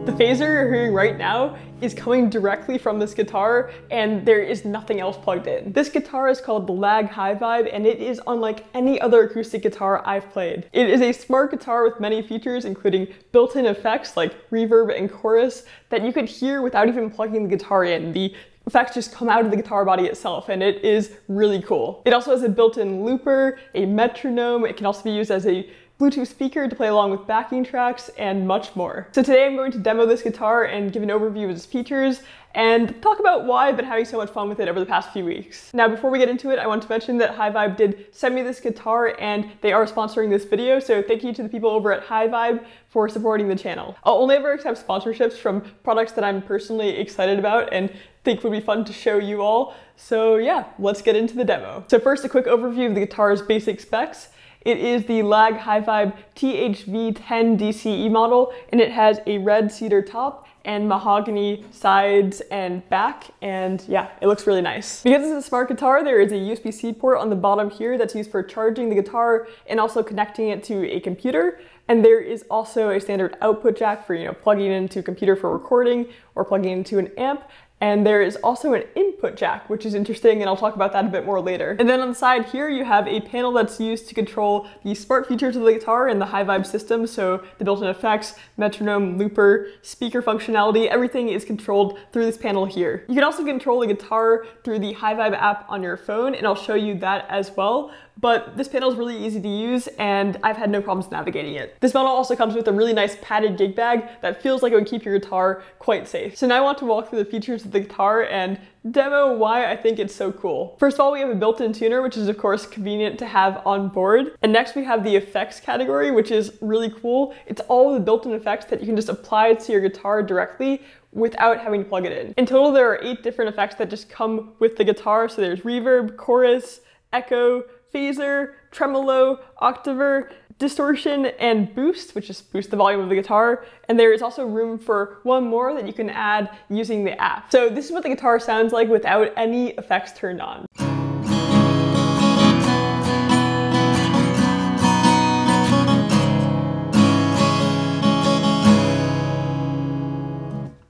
The phaser you're hearing right now is coming directly from this guitar, and there is nothing else plugged in. This guitar is called the Lâg HyVibe, and it is unlike any other acoustic guitar I've played. It is a smart guitar with many features, including built-in effects like reverb and chorus that you could hear without even plugging the guitar in. The effects just come out of the guitar body itself, and it is really cool. It also has a built-in looper, a metronome. It can also be used as a Bluetooth speaker to play along with backing tracks, and much more. So today I'm going to demo this guitar and give an overview of its features and talk about why I've been having so much fun with it over the past few weeks. Now, before we get into it, I want to mention that HyVibe did send me this guitar and they are sponsoring this video, so thank you to the people over at HyVibe for supporting the channel. I'll only ever accept sponsorships from products that I'm personally excited about and think would be fun to show you all. So yeah, let's get into the demo. So first, a quick overview of the guitar's basic specs. It is the Lâg HyVibe THV10 DCE model, and it has a red cedar top and mahogany sides and back, and yeah, it looks really nice. Because it's a smart guitar, there is a USB-C port on the bottom here that's used for charging the guitar and also connecting it to a computer. And there is also a standard output jack for, plugging into a computer for recording or plugging into an amp. And there is also an input jack, which is interesting, and I'll talk about that a bit more later. And then on the side here, you have a panel that's used to control the smart features of the guitar and the HyVibe system, so the built-in effects, metronome, looper, speaker functionality, everything is controlled through this panel here. You can also control the guitar through the HyVibe app on your phone, and I'll show you that as well. But this panel is really easy to use, and I've had no problems navigating it. This model also comes with a really nice padded gig bag that feels like it would keep your guitar quite safe. So now I want to walk through the features of the guitar and demo why I think it's so cool. First of all, we have a built-in tuner, which is of course convenient to have on board. And next we have the effects category, which is really cool. It's all the built-in effects that you can just apply to your guitar directly without having to plug it in. In total, there are 8 different effects that just come with the guitar. So there's reverb, chorus, echo, phaser, tremolo, octaver, distortion, and boost, which just boosts the volume of the guitar. And there is also room for one more that you can add using the app. So this is what the guitar sounds like without any effects turned on.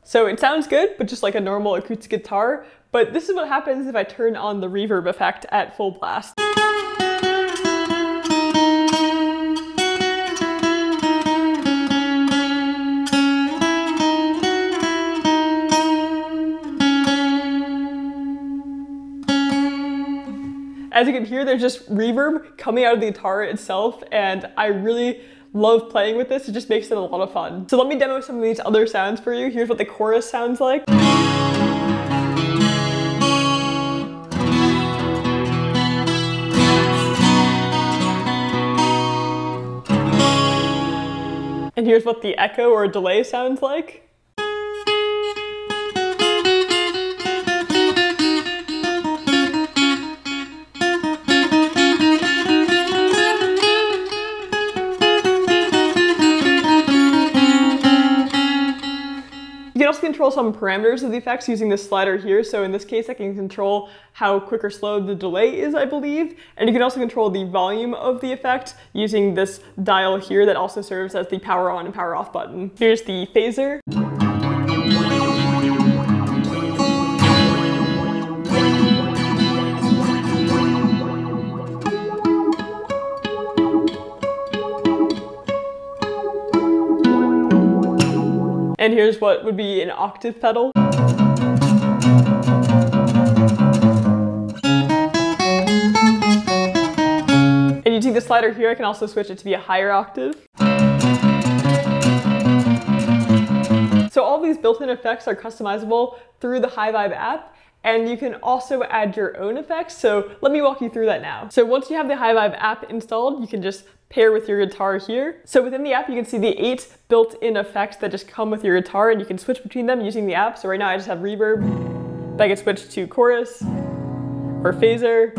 So it sounds good, but just like a normal acoustic guitar. But this is what happens if I turn on the reverb effect at full blast. As you can hear, there's just reverb coming out of the guitar itself, and I really love playing with this. It just makes it a lot of fun. So let me demo some of these other sounds for you. Here's what the chorus sounds like. And here's what the echo or delay sounds like. You can also control some parameters of the effects using this slider here. So in this case, I can control how quick or slow the delay is, I believe. And you can also control the volume of the effect using this dial here that also serves as the power on and power off button. Here's the phaser. And here's what would be an octave pedal. And using the slider here, I can also switch it to be a higher octave. So all these built-in effects are customizable through the HyVibe app, and you can also add your own effects. So let me walk you through that now. So once you have the HyVibe app installed, you can just pair with your guitar here. So within the app, you can see the 8 built-in effects that just come with your guitar, and you can switch between them using the app. So right now I just have reverb, but I can switch to chorus or phaser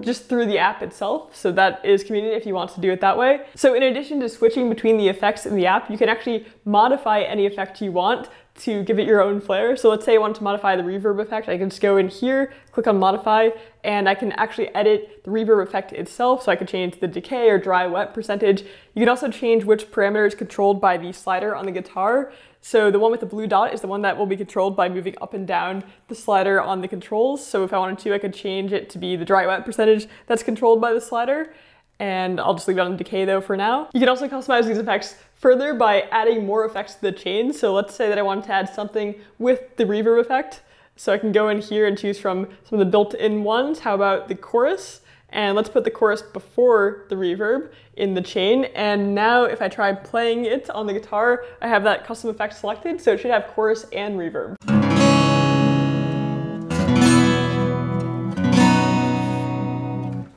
just through the app itself. So that is convenient if you want to do it that way. So in addition to switching between the effects in the app, you can actually modify any effect you want to give it your own flair. So let's say I want to modify the reverb effect. I can just go in here, click on modify, and I can actually edit the reverb effect itself. So I can change the decay or dry wet percentage. You can also change which parameter is controlled by the slider on the guitar. So the one with the blue dot is the one that will be controlled by moving up and down the slider on the controls. So if I wanted to, I could change it to be the dry wet percentage that's controlled by the slider. And I'll just leave it on decay though for now. You can also customize these effects further by adding more effects to the chain. So let's say that I wanted to add something with the reverb effect. So I can go in here and choose from some of the built-in ones. How about the chorus? And let's put the chorus before the reverb in the chain. And now if I try playing it on the guitar, I have that custom effect selected. So it should have chorus and reverb.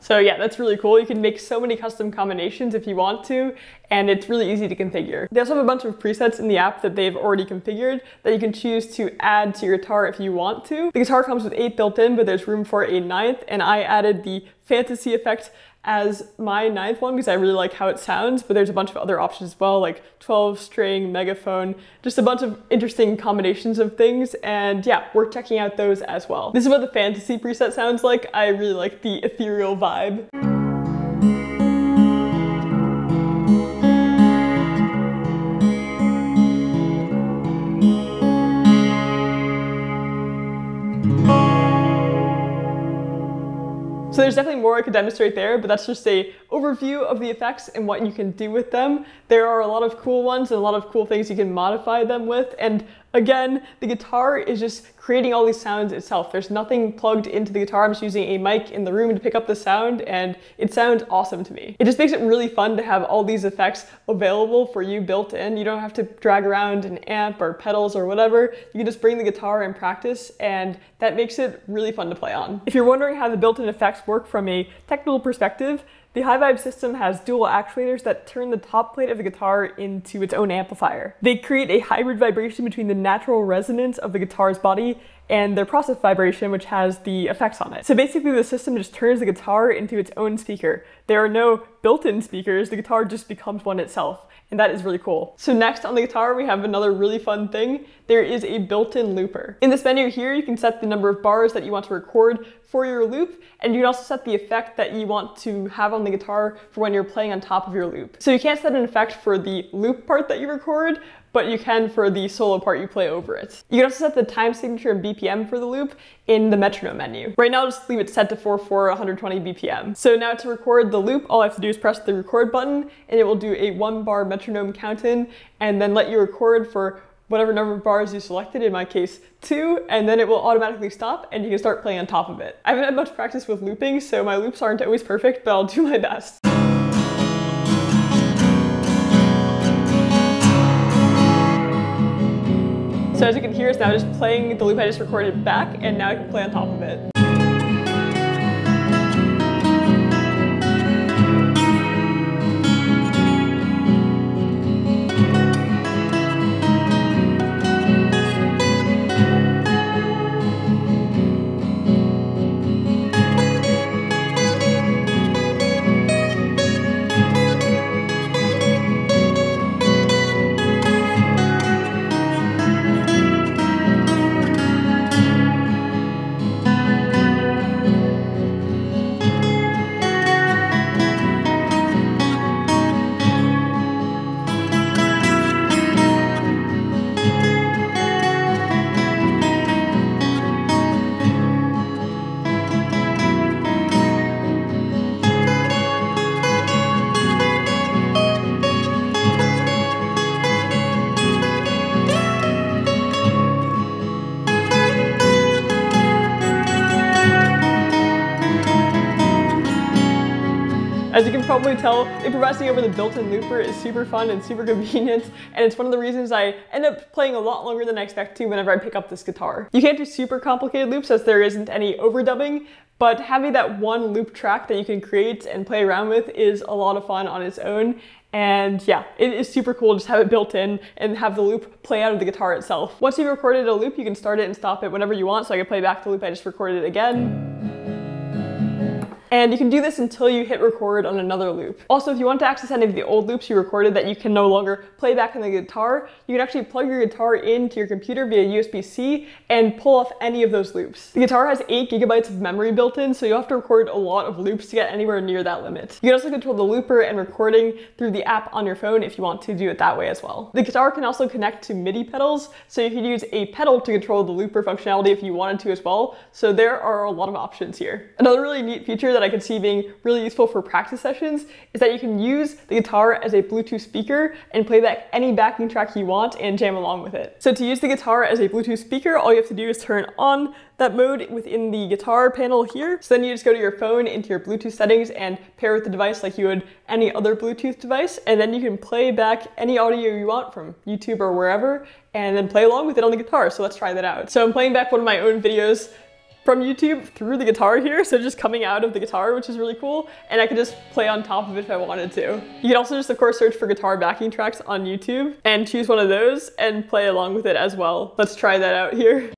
So yeah, that's really cool. You can make so many custom combinations if you want to, and it's really easy to configure. They also have a bunch of presets in the app that they've already configured that you can choose to add to your guitar if you want to. The guitar comes with 8 built in, but there's room for a 9th, and I added the fantasy effect as my 9th one because I really like how it sounds, but there's a bunch of other options as well, like 12 string, megaphone, just a bunch of interesting combinations of things, and yeah, worth checking out those as well. This is what the fantasy preset sounds like. I really like the ethereal vibe. So there's definitely more I could demonstrate there, but that's just an overview of the effects and what you can do with them. There are a lot of cool ones and a lot of cool things you can modify them with. And again, the guitar is just creating all these sounds itself. There's nothing plugged into the guitar. I'm just using a mic in the room to pick up the sound, and it sounds awesome to me. It just makes it really fun to have all these effects available for you built in. You don't have to drag around an amp or pedals or whatever. You can just bring the guitar and practice, and that makes it really fun to play on. If you're wondering how the built-in effects work from a technical perspective, the HyVibe system has dual actuators that turn the top plate of the guitar into its own amplifier. They create a hybrid vibration between the natural resonance of the guitar's body and their process vibration, which has the effects on it. So basically the system just turns the guitar into its own speaker. There are no built-in speakers, the guitar just becomes one itself. And that is really cool. So next on the guitar, we have another really fun thing. There is a built-in looper. In this menu here, you can set the number of bars that you want to record for your loop, and you can also set the effect that you want to have on the guitar for when you're playing on top of your loop. So you can't set an effect for the loop part that you record, but you can for the solo part you play over it. You can also set the time signature and BPM for the loop in the metronome menu. Right now, I'll just leave it set to 4/4 120 BPM. So now to record the loop, all I have to do is press the record button, and it will do a 1-bar metronome count in, and then let you record for whatever number of bars you selected, in my case 2, and then it will automatically stop and you can start playing on top of it. I haven't had much practice with looping, so my loops aren't always perfect, but I'll do my best. So as you can hear, it's now just playing the loop I just recorded back, and now I can play on top of it. As you can probably tell, improvising over the built-in looper is super fun and super convenient, and it's one of the reasons I end up playing a lot longer than I expect to whenever I pick up this guitar. You can't do super complicated loops as there isn't any overdubbing, but having that one loop track that you can create and play around with is a lot of fun on its own. And yeah, it is super cool to just have it built in and have the loop play out of the guitar itself. Once you've recorded a loop, you can start it and stop it whenever you want, so I can play back the loop I just recorded again. And you can do this until you hit record on another loop. Also, if you want to access any of the old loops you recorded that you can no longer play back on the guitar, you can actually plug your guitar into your computer via USB-C and pull off any of those loops. The guitar has 8 GB of memory built in, so you'll have to record a lot of loops to get anywhere near that limit. You can also control the looper and recording through the app on your phone if you want to do it that way as well. The guitar can also connect to MIDI pedals, so you can use a pedal to control the looper functionality if you wanted to as well, so there are a lot of options here. Another really neat feature that I could see being really useful for practice sessions is that you can use the guitar as a Bluetooth speaker and play back any backing track you want and jam along with it. So to use the guitar as a Bluetooth speaker, all you have to do is turn on that mode within the guitar panel here. So then you just go to your phone into your Bluetooth settings and pair with the device like you would any other Bluetooth device, and then you can play back any audio you want from YouTube or wherever and then play along with it on the guitar. So let's try that out. So I'm playing back one of my own videos from YouTube through the guitar here, so just coming out of the guitar, which is really cool, and I could just play on top of it if I wanted to. You can also just, of course, search for guitar backing tracks on YouTube and choose one of those and play along with it as well. Let's try that out here.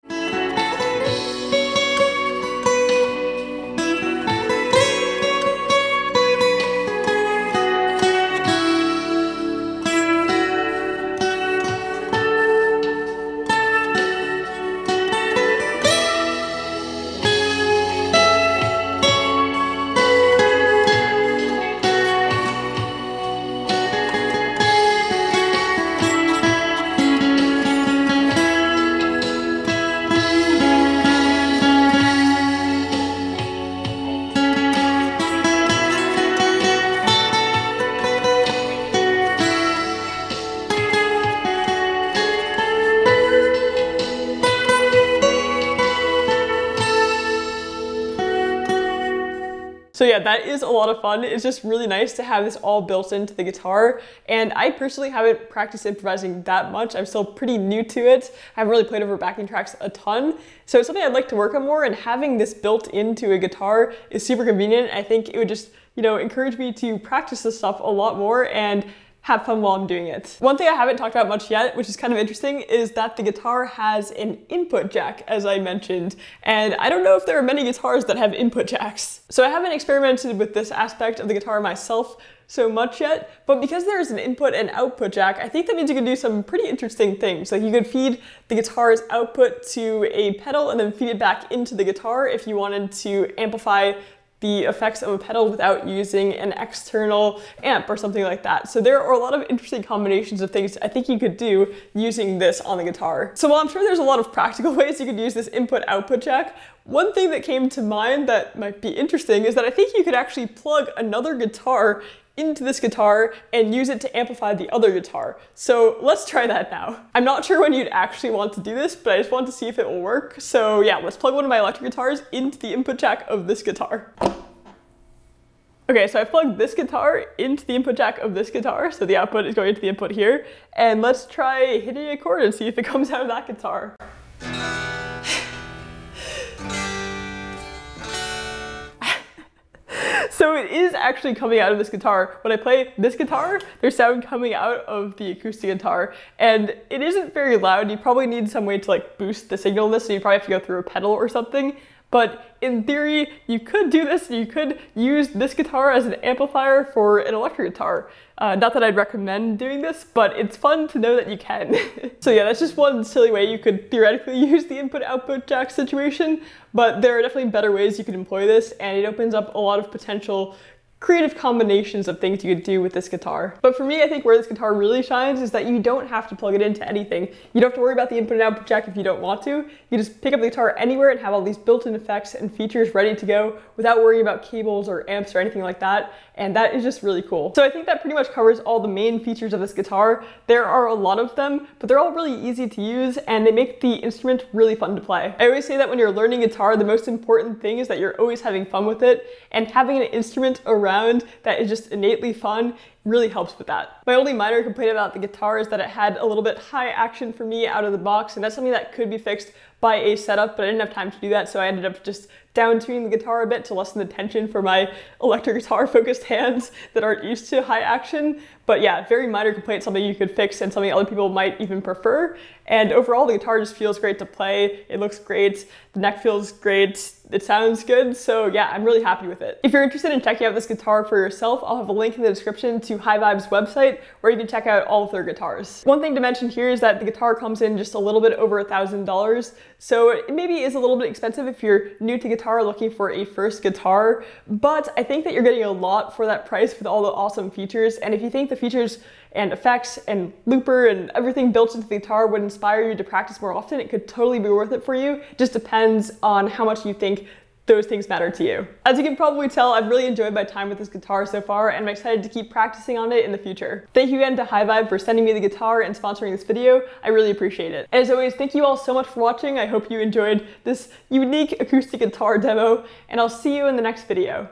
So yeah, that is a lot of fun. It's just really nice to have this all built into the guitar. And I personally haven't practiced improvising that much. I'm still pretty new to it. I haven't really played over backing tracks a ton. So it's something I'd like to work on more, and having this built into a guitar is super convenient. I think it would just, encourage me to practice this stuff a lot more and have fun while I'm doing it. One thing I haven't talked about much yet, which is kind of interesting, is that the guitar has an input jack, as I mentioned, and I don't know if there are many guitars that have input jacks. So I haven't experimented with this aspect of the guitar myself so much yet, but because there is an input and output jack, I think that means you can do some pretty interesting things. Like you could feed the guitar's output to a pedal and then feed it back into the guitar if you wanted to amplify the effects of a pedal without using an external amp or something like that. So there are a lot of interesting combinations of things I think you could do using this on the guitar. So while I'm sure there's a lot of practical ways you could use this input-output jack, one thing that came to mind that might be interesting is that I think you could actually plug another guitar into this guitar and use it to amplify the other guitar. So let's try that now. I'm not sure when you'd actually want to do this, but I just want to see if it will work. So yeah, let's plug one of my electric guitars into the input jack of this guitar. Okay, so I plugged this guitar into the input jack of this guitar, so the output is going into the input here, and let's try hitting a chord and see if it comes out of that guitar. So it is actually coming out of this guitar. When I play this guitar, there's sound coming out of the acoustic guitar, and it isn't very loud. You probably need some way to boost the signal in this, so you probably have to go through a pedal or something. But in theory, you could do this. You could use this guitar as an amplifier for an electric guitar. Not that I'd recommend doing this, but it's fun to know that you can. So yeah, that's just one silly way you could theoretically use the input-output jack situation, but there are definitely better ways you could employ this, and it opens up a lot of potential creative combinations of things you could do with this guitar. But for me, I think where this guitar really shines is that you don't have to plug it into anything. You don't have to worry about the input and output jack if you don't want to. You just pick up the guitar anywhere and have all these built-in effects and features ready to go without worrying about cables or amps or anything like that. And that is just really cool. So I think that pretty much covers all the main features of this guitar. There are a lot of them, but they're all really easy to use and they make the instrument really fun to play. I always say that when you're learning guitar, the most important thing is that you're always having fun with it, and having an instrument around that is just innately fun really helps with that. My only minor complaint about the guitar is that it had a little bit high action for me out of the box, and that's something that could be fixed by a setup, but I didn't have time to do that, so I ended up just down-tuning the guitar a bit to lessen the tension for my electric guitar focused hands that aren't used to high action. But yeah, very minor complaint, something you could fix and something other people might even prefer. And overall, the guitar just feels great to play. It looks great. The neck feels great. It sounds good. So yeah, I'm really happy with it. If you're interested in checking out this guitar for yourself, I'll have a link in the description to HyVibe's website where you can check out all of their guitars. One thing to mention here is that the guitar comes in just a little bit over $1,000. So it maybe is a little bit expensive if you're new to guitar looking for a first guitar, but I think that you're getting a lot for that price with all the awesome features. And if you think the features and effects and looper and everything built into the guitar would inspire you to practice more often, it could totally be worth it for you. It just depends on how much you think those things matter to you. As you can probably tell, I've really enjoyed my time with this guitar so far, and I'm excited to keep practicing on it in the future. Thank you again to HyVibe for sending me the guitar and sponsoring this video. I really appreciate it. And as always, thank you all so much for watching. I hope you enjoyed this unique acoustic guitar demo, and I'll see you in the next video.